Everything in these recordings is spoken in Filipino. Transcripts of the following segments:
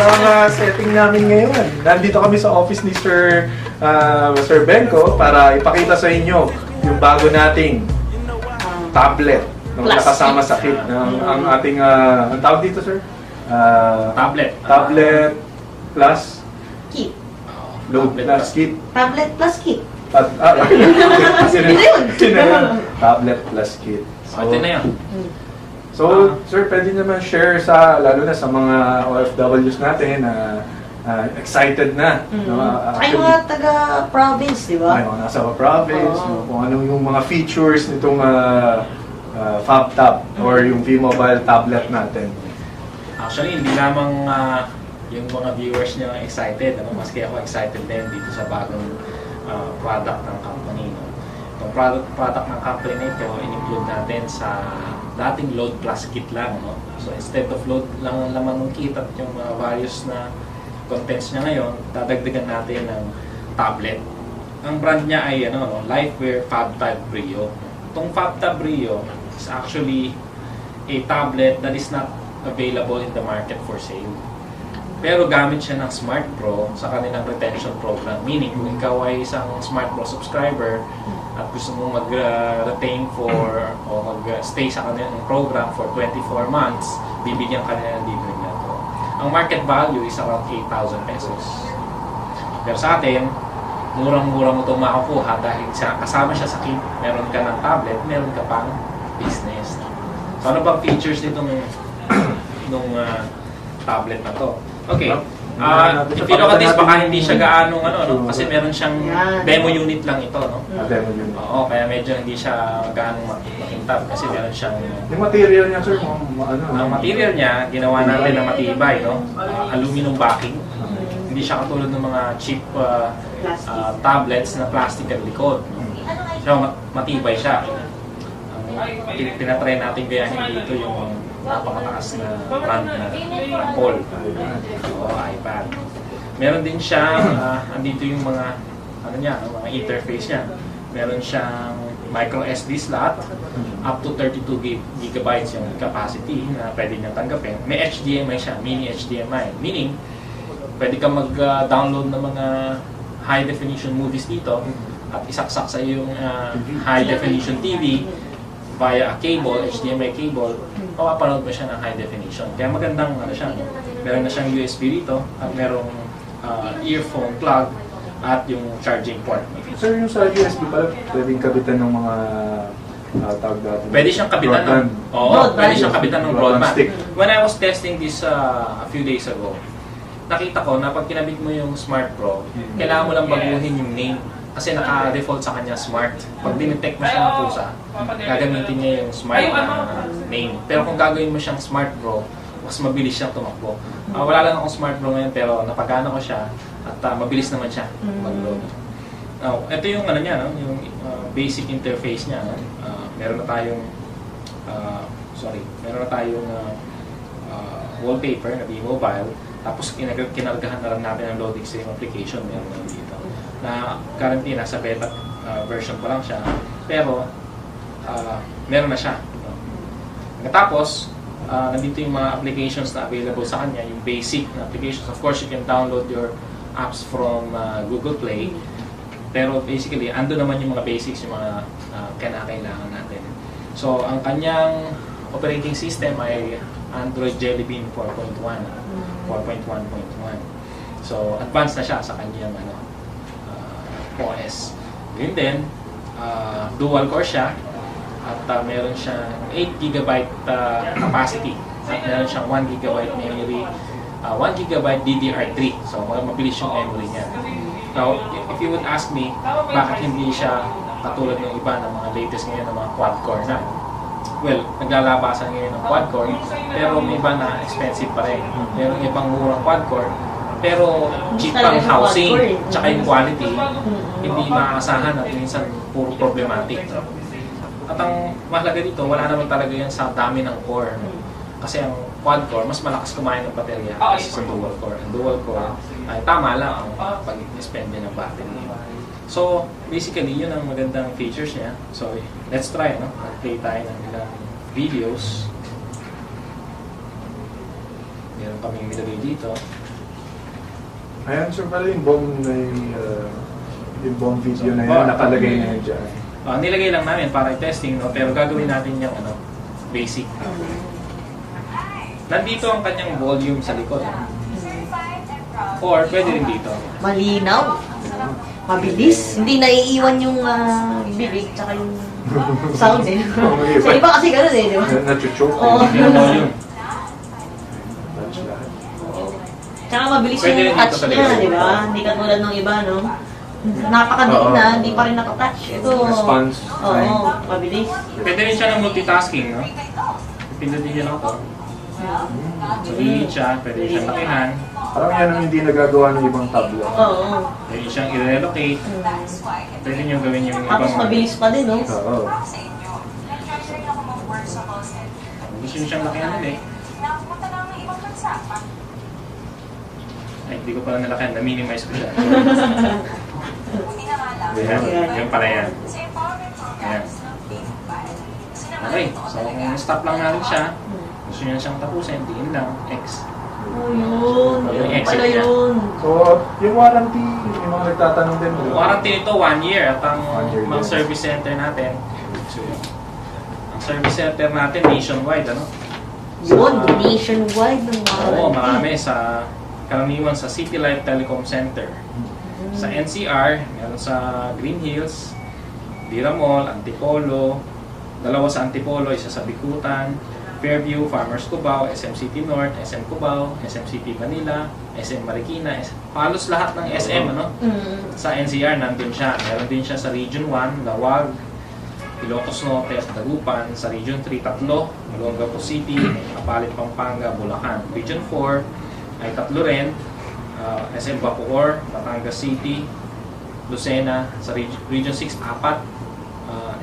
ang setting namin ngayon. Nandito kami sa office ni Sir Benko para ipakita sa inyo yung bago nating tablet na nakasama sa kit ng ang ating ang tawag dito, sir? Tablet plus Kit. load plus kit. Tablet plus kit. Tablet plus kit. Ito na yan. So, sir, pwede naman share sa, lalo na sa mga OFWs natin na excited na. No? Ay, mga taga-province, di ba? Ay, mga nasa province, no? Kung ano yung mga features nitong FabTab or yung V-Mobile tablet natin. Actually, hindi lamang yung mga viewers niya excited. Maski ako excited din dito sa bagong product ng company. No? Itong product ng company na ito, in-include natin sa dating load plus kit lang. No? So instead of load lang ang laman ng kit at yung various na contents niya ngayon, dadagdagan natin ng tablet. Ang brand niya ay Lifeware FabTab Brio. Itong FabTab Brio is actually a tablet that is not available in the market for sale. Pero gamit siya ng Smart Pro sa kanilang retention program. Meaning, kung ikaw ay isang Smart Pro subscriber at gusto mong mag-retain o mag-stay sa kanilang program for 24 months, bibigyan ka nila ng libre na ito. Ang market value is around 8,000 pesos. Pero sa atin, murang-mura mo itong makakuha dahil kasama siya sa kit. Meron ka ng tablet, meron ka pang business. So ano bang features nitong tablet na to? Okay. If you look at this, baka hindi siya gaano kasi meron siyang demo unit lang ito, no? Demo unit. Oo, kaya medyo hindi siya gaano makintab kasi meron siyang yung material niya, sir, ang material niya, ginawa natin na matibay, no? Aluminum backing. Hindi siya katulad ng mga cheap tablets na plastic ang likod. So, matibay siya. Tinatry natin gayahin dito yung napakataas na brand na Apple o iPad. Meron din siyang andito yung mga mga interface niya. Meron siyang micro SD slot up to 32 gigabytes yung capacity na pwede niyang tanggapin. May HDMI siya, mini HDMI. Meaning, pwede kang mag-download ng mga high definition movies dito at isaksak sa yung high definition TV via a cable, HDMI cable, mapapanood mo siya ng high definition. Kaya magandang siya. Meron na siyang USB dito at merong earphone plug at yung charging port. Sir, yung sa USB pala, pwedeng kabitan ng mga tawag natin. Pwede siyang kabitan ng pwede siyang kabitan ng broadband. When I was testing this a few days ago, nakita ko na pag kinabit mo yung Smart Pro, kailangan mo lang baguhin yung name. Kasi naka-default sa kanya Smart. Pag dinetect mo siya ng pusa, gagamitin niya yung Smart name. Pero kung gagawin mo siyang Smart Pro, mas mabilis siyang tumakbo. Wala lang akong Smart Pro ngayon pero napagana ko siya at mabilis naman siya mag-load. Ito yung yung basic interface niya. Meron na tayong wallpaper na V-Mobile. Tapos kinargahan na lang natin ang loading stream application. Meron na dito. Na currently nasa beta version pa lang siya, pero meron na siya. Tapos, nandito yung mga applications na available sa kanya, yung basic na applications. Of course, you can download your apps from Google Play, pero basically, ando naman yung mga basics, yung mga kailangan natin. So, ang kanyang operating system ay Android Jelly Bean 4.1, 4.1.1. So, advanced na siya sa kanyang OS. Yun din, dual core siya at meron siyang 8GB capacity at meron siyang 1GB memory, 1GB DDR3. So, mabilis yung memory niya. Now, if you would ask me, bakit hindi siya katulad ng iba ng mga latest ngayon ng mga quad-core na? Well, naglalabasan ngayon ng quad-core, pero may iba na expensive pa rin. Merong ibang murang quad-core, pero cheap ang housing, tsaka yung quality, hindi maaasahan at minsan puro problematic. At ang mahalaga dito, wala naman talaga yan sa dami ng core. Kasi ang quad core, mas malakas kumain ng baterya kaysa sa dual core. Ang dual core ay tama lang ang pag-spend niya ng battery. So, basically, yun ang magandang features niya. So, let's try, mag-play tayo ng ilang videos. Meron kaming nilagay dito. Ayan, sir, pala yung bomb video na yan, nakalagay na yan dyan. Nilagay lang namin para i-testing, no? Pero gagawin natin yung basic. Nandito ang kanyang volume sa likod. Or pwede rin dito. Malinaw. Mabilis. Hindi naiiwan yung bibig tsaka yung sound eh. Sa iba kasi gano'n eh, di ba? Nachuchoke. Oo. Hindi yung volume. Touch lahat. Tsaka mabilis Pwede rin yung dito touch sa niya, likod. di ba? Hindi katulad ng iba, no? Napakadali na, hindi pa rin nakatouch. Ito, Response time. oo, mabilis. Pwede rin siya ng multitasking, no? Pindutin niyo lang ito. Maliit siya, pwede siyang lakihan. Parang yan ang hindi nagagawa ng ibang tablo. Oo. Pwede siyang i-relocate. Pwede niyo gawin yung Tapos ibang... mabilis pa din, no? Oo. Gusto niyo siyang lakihan ulit. Ay, hindi ko pala nalakihan. Na-minimize ko siya. Ayan. Yan pala yan. Ayan. Okay. So, kung stop lang natin siya, gusto niyo siyang tapusin, diin lang. X. Oh, yun. Yung Yun exit pala niya. yun. So, yung warranty, yung mga nagtatanong din. Ang warranty nito 1 year at ang 1 year mga din. service center natin. Ang service center natin nationwide, ano? Yun, nationwide ng Oo, warranty. marami sa karaniwan sa City Life Telecom Center. Sa NCR, meron sa Green Hills, Dira Mall, Antipolo, dalawa sa Antipolo, isa sa Bikutan, Fairview, Farmers Cubao, SM City North, SM Cubao, SM City Manila, SM Marikina, halos lahat ng SM, ano? Sa NCR, nandun siya. Meron din siya sa Region 1, Lawag, Ilocos Norte, Dagupan, sa Region 3, Tatlo, Olongapo City, Kapalit, Pampanga, Bulacan. Region 4 ay tatlo rin, SM Bacoor, Batangas City, Lucena, sa Region 6, 4,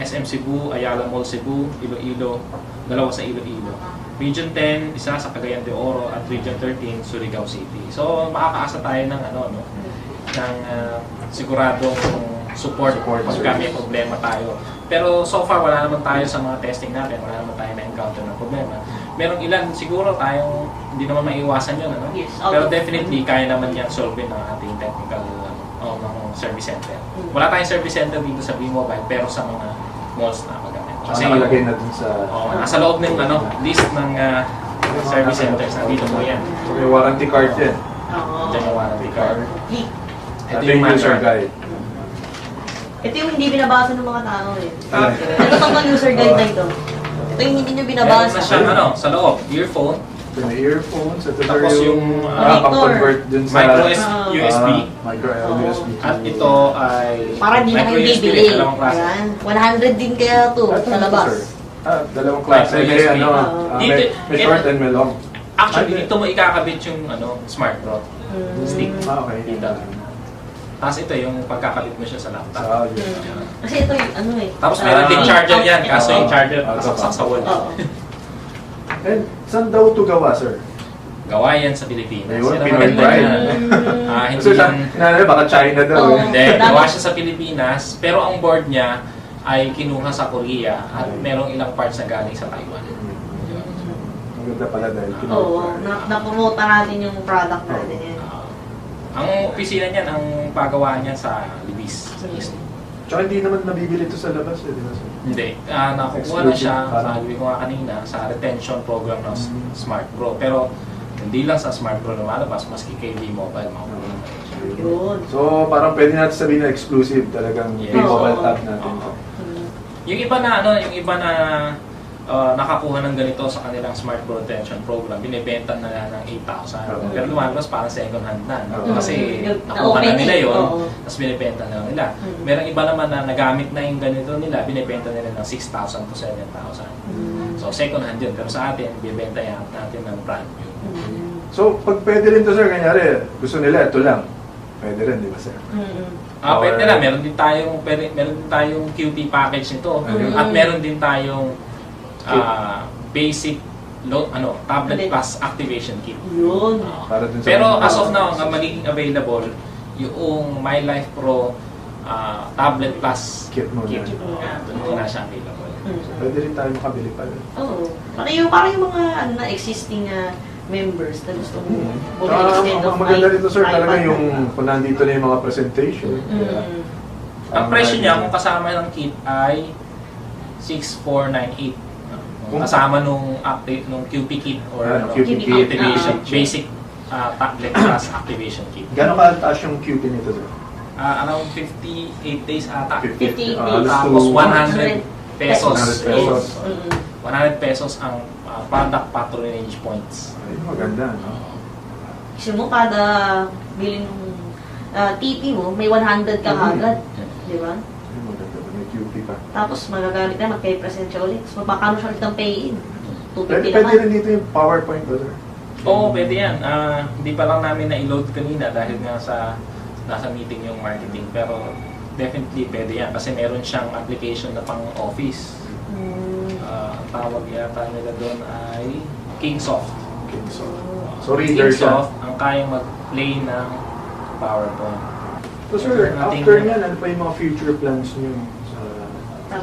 SM Cebu, Ayala Mall Cebu, Iloilo, dalawa sa Iloilo. Region 10, isa sa Cagayan de Oro, at Region 13, Surigao City. So makakaasa tayo ng ng siguradong support pagka may problema tayo. Pero so far wala naman tayo sa mga testing natin, wala naman tayo na-encounter ng problema. Merong ilan siguro tayong hindi naman maiiwasan yun, ano? Yes, Pero okay. definitely kaya naman yan solve ng ating technical ng service center. Wala tayong service center dito sa B-Mobile pero sa mga malls na magamit. Kasi nakalagay na dun sa... Nasa loob ng list ng service centers. Nandito po yan. So, may warranty card din. Oo. Diyan yung warranty card. Click. Ito yung user guide. Ito yung hindi binabasa ng mga tao eh. Alright. Ito tong user guide na ito. Ito yung hindi nyo Meron binabasa. na siyang sa loob, earphone. Ito may earphones. Ito Tapos yung pang-convert dun sa... micro USB. Micro USB. At ito ay Para hindi na micro kayo USB bibili. rin, dalawang klase. Yan. 100 din kaya to Ito, sa labas. sir. Dalawang klase. Micro May, USB. may, may short and may long. Actually, dito mo ikakabit yung Smart Pro stick. Okay. Dito. Tapos ito yung pagkakabit mo siya sa laptop. Kasi ito yung Tapos meron din charger yan, kaso yung Oo. charger Oo. nasaksak sa wall. Oo. And saan daw ito gawa, sir? Gawa yan sa Pilipinas. Ayun, Yan ang Pinoy maganda pride. dyan. Hindi So, yan, baka China daw. Oo. eh. hindi, Dapat- gawa siya sa Pilipinas, pero ang board niya ay kinuha sa Korea at merong ilang parts na galing sa Taiwan. Ang ganda pala dahil Pinoy Oo. pride. Na-promote natin yung product natin yan. Ang opisina niyan, ang pagawaan niya sa Libis. Sa East. Tsaka hindi naman nabibili ito sa labas, di ba, sir? Hindi. Nakukuha na siya, sabi ko nga kanina, sa retention program ng Smart Pro. Pero hindi lang sa Smart Pro lumalabas, maski kay V-Mobile makukuha na rin siya. Yun. So, parang pwede natin sabihin na exclusive talagang Yes. mobile Oo. tab natin. Oo. Yung iba na nakakuha ng ganito sa kanilang Smart Pro Retention Program, binibenta na lang ng 8,000. Oo. Pero lumalabas parang second hand na. Oo. Kasi Yung nakuha na na-open nila eh. yun, Oo. tapos binibenta na lang nila. Mm. Merong iba naman na nagamit na yung ganito nila, binibenta nila ng 6,000 to 7,000. So second hand yun. Pero sa atin, bibenta natin ng brand new. So, pag pwede rin to, sir, kanyari, gusto nila, ito lang. Pwede rin, di ba, sir? Pwede na. Meron din tayong QT package nito. Ayun. At meron din tayong basic tablet Tablet. plus activation kit. Yun. Para dun sa Pero mga- as of now, ang magiging available yung My Life Pro tablet plus Kit mo kit. na. Doon muna siya available. Pwede rin tayo makabili pala. Oo. Parang yung mga existing members na gusto mo Ang maganda dito sir, talaga yung kung nandito na yung mga presentation. Ang presyo niya kung kasama ng kit ay 6,498. Kung kasama nung QP kit or QP kit. activation, basic tablet plus activation kit. Gano'n ka-taas yung QP nito sir? Around 58 days ata. 58 days. Tapos 100 pesos. 100 pesos. 100 pesos ang product patronage points. Ay, maganda, no? Kasi mo kada bilhin ng TP mo, may 100 ka agad. Di ba? Ay, maganda. May QP pa. Tapos magagamit ka, magpe-present siya ulit. So, magkano siya ulit ang pay-in? 250 Pwede naman. rin dito yung PowerPoint ba sir? Oo, pwede yan. Hindi pa lang namin na-load kanina dahil nga sa nasa meeting yung marketing. Pero definitely pwede yan kasi meron siyang application na pang office. Ang tawag yata nila doon ay Kingsoft. So reader siya. Kingsoft ang kayang mag-play ng PowerPoint. So sir, after niyan, ano pa yung mga future plans niyo sa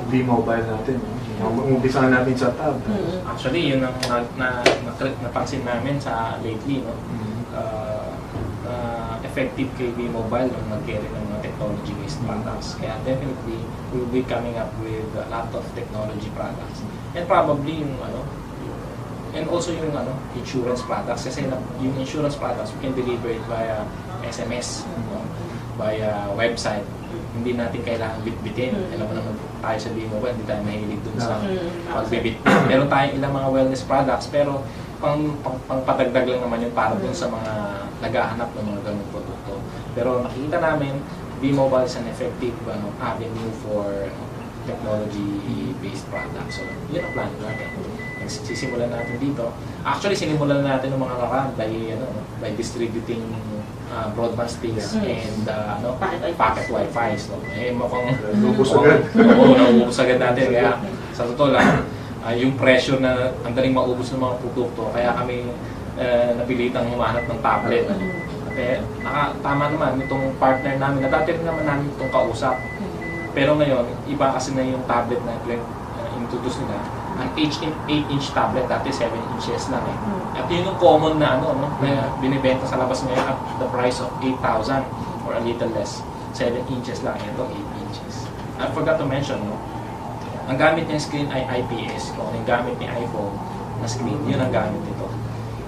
V-Mobile natin? Umpisahan natin sa tab. Actually, yun ang napansin namin sa lately, no? Effective kay V-Mobile nung nag-carry ng mga technology-based products. Kaya definitely, we'll be coming up with a lot of technology products. And probably yung and also yung insurance products. Kasi yung insurance products, we can deliver it via SMS, via website. Hindi natin kailangan bitbitin. Alam mo naman tayo sa V-Mobile, hindi tayo mahilig dun sa pagbibit. Meron tayong ilang mga wellness products, pero pang patagdag lang naman yun para dun sa mga naghahanap ng mga ganung produkto. Pero nakikita namin, V-Mobile is an effective avenue for technology-based products. So, yun ang plan natin. Sisimulan natin dito. Actually, sinimulan natin ng mga nakaraan by distributing broadband sticks and packet Wi-Fi. So, mukhang Ubus agad. Oo, nauubos agad natin. Kaya sa totoo lang, yung pressure na ang daling maubos ng mga produkto, kaya kami napilitang humanap ng tablet. Kaya tama naman itong partner namin, dati rin naman namin itong kausap. Pero ngayon, iba kasi na yung tablet na introduce nila. Ang 8-inch tablet, dati 7 inches lang eh. At yun yung common na na binibenta sa labas ngayon at the price of 8,000 or a little less. 7 inches lang, ito 8 inches. I forgot to mention, ang gamit niyang screen ay IPS. Kung yung gamit ni iPhone na screen, yun ang gamit nito.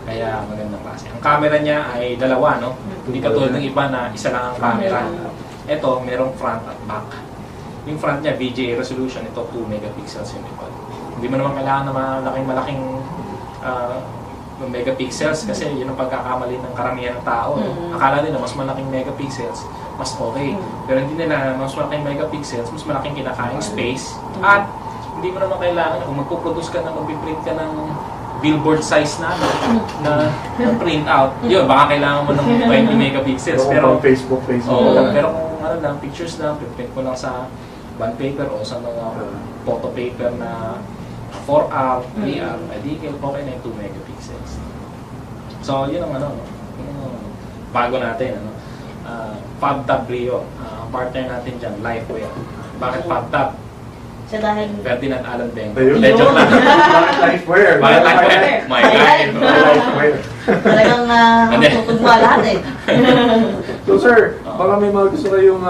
Kaya magandang klase. Ang camera niya ay dalawa, Hindi katulad ng iba na isa lang ang camera. Ito, merong front at back. Yung front niya, VGA resolution, ito 2 megapixels yung likod. Hindi mo naman kailangan na malaking megapixels kasi yun ang pagkakamali ng karamihan ng tao. Akala nila mas malaking megapixels, mas okay. Pero hindi nila mas malaking megapixels, mas malaking kinakaing space. At hindi mo naman kailangan, kung magpuproduce ka na, magpiprint ka ng billboard size na print out, yun, baka kailangan mo ng 20 megapixels. Pero Facebook. Pero kung pictures lang, print mo lang sa bond paper o sa mga photo paper na 4R, 3R, okay na yung 2 megapixels. So, yun ang bago natin, FabTab Brio, partner natin dyan, Lifeware. Bakit FabTab? Sa dahil... Ferdinand Alan Beng. Ayun. Joke lang. Bakit Lifeware? Bakit Lifeware? My God. Lifeware. Talagang tutugma lahat eh. So sir, baka may mga gusto kayong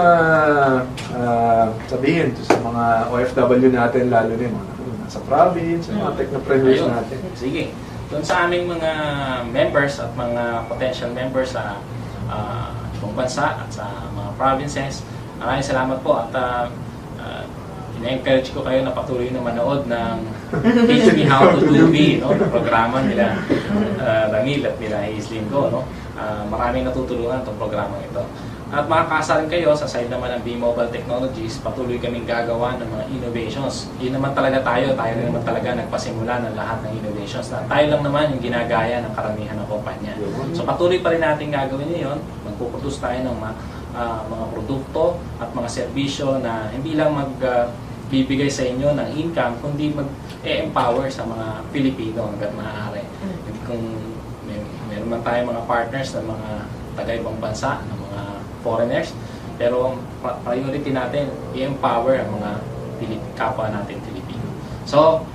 sabihin sa mga OFW natin, lalo na yung mga nasa province, mga technopreneurs Ayun. natin. Sige. Doon sa aming mga members at mga potential members sa ibang bansa at sa mga provinces, maraming salamat po at ina-encourage ko kayo na patuloy na manood ng Teach Me How to Do V, programa nila Ramil at nila Aislinn ko. Maraming natutulungan itong programang ito. At makakasa rin kayo sa side naman ng V-Mobile Technologies, patuloy kaming gagawa ng mga innovations. Yun naman talaga tayo rin naman talaga nagpasimula ng lahat ng innovations na tayo lang naman yung ginagaya ng karamihan ng kumpanya. So patuloy pa rin natin gagawin yun, magpuproduce tayo ng mga produkto at mga serbisyo na hindi lang magbibigay sa inyo ng income, kundi mag-empower sa mga Pilipino hanggat maaari. Kung meron man tayo mga partners na mga taga-ibang bansa, ng mga foreigners, pero priority natin, i-empower ang mga kapwa natin Pilipino. So,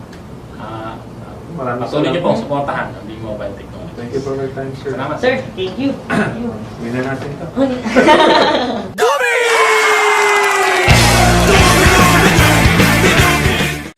Maraming Patuloy niyo pong salamat. supportahan ang Big Mobile Technology. Thank you for your time, sir. Salamat. Sir, thank you. Uwi na natin ito.